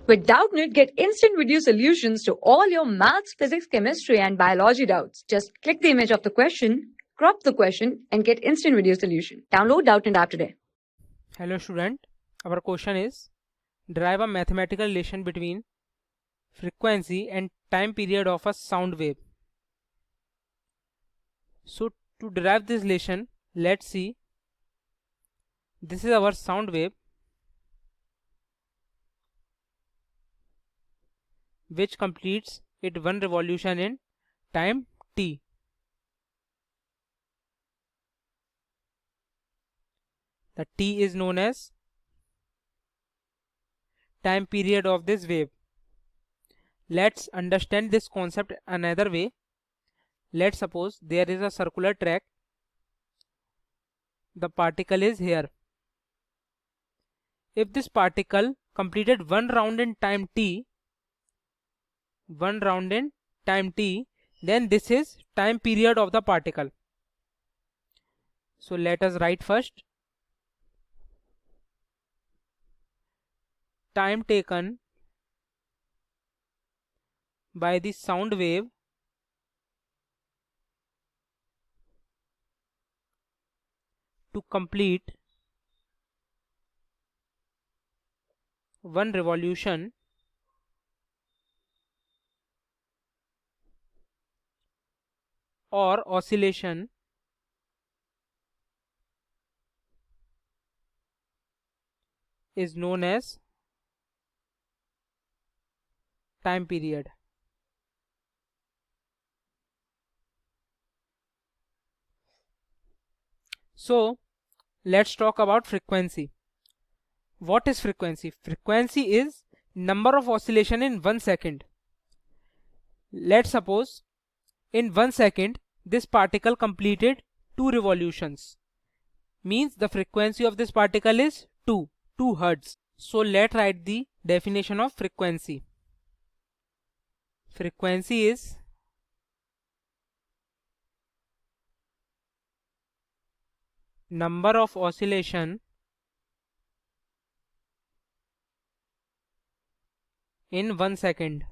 With Doubtnut, get instant video solutions to all your maths, physics, chemistry, and biology doubts. Just click the image of the question, crop the question, and get instant video solution. Download Doubtnut app today. Hello student, our question is derive a mathematical relation between frequency and time period of a sound wave. So to derive this relation, let's see. This is our sound wave which completes its one revolution in time t. The t is known as time period of this wave. Let's understand this concept another way. Let's suppose there is a circular track. The particle is here. If this particle completed one round in time t, then this is time period of the particle. So let us write first time taken by the sound wave to complete one revolution or oscillation is known as time period. So let's talk about frequency. What is frequency? Frequency is number of oscillation in 1 second. Let's suppose in 1 second this particle completed 2 revolutions. Means the frequency of this particle is 2 Hz. So let's write the definition of frequency. Frequency is number of oscillation in 1 second.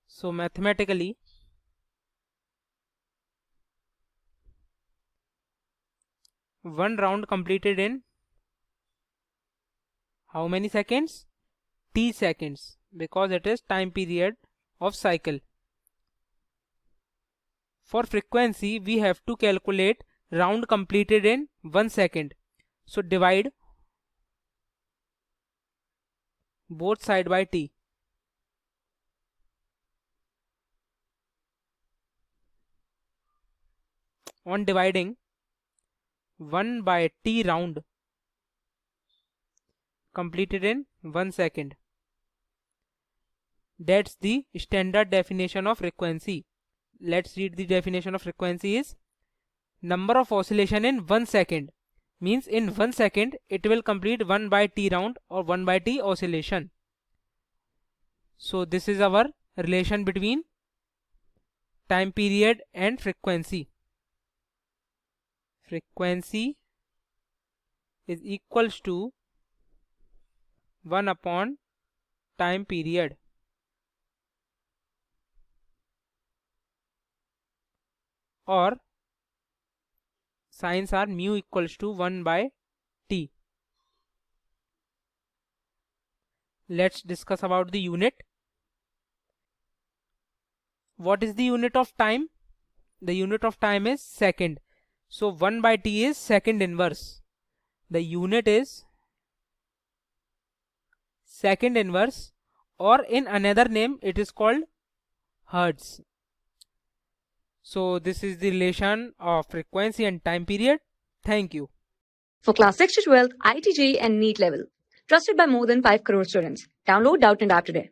So mathematically one round completed in how many seconds? T seconds, because it is time period of cycle. For frequency we have to calculate round completed in 1 second. So divide both side by t. On dividing 1 by t round completed in 1 second. That's the standard definition of frequency. Let's read the definition of frequency is number of oscillation in 1 second. Means in 1 second it will complete 1 by t round or 1 by t oscillation. So this is our relation between time period and frequency. Frequency is equals to 1 upon time period. Or signs are mu equals to 1 by t. Let's discuss about the unit. What is the unit of time? The unit of time is second. So 1 by t is second inverse. The unit is second inverse, or in another name it is called Hertz. So this is the relation of frequency and time period. Thank you. For class 6 to 12, IIT JEE and NEET level. Trusted by more than 5 crore students. Download Doubtnut app today.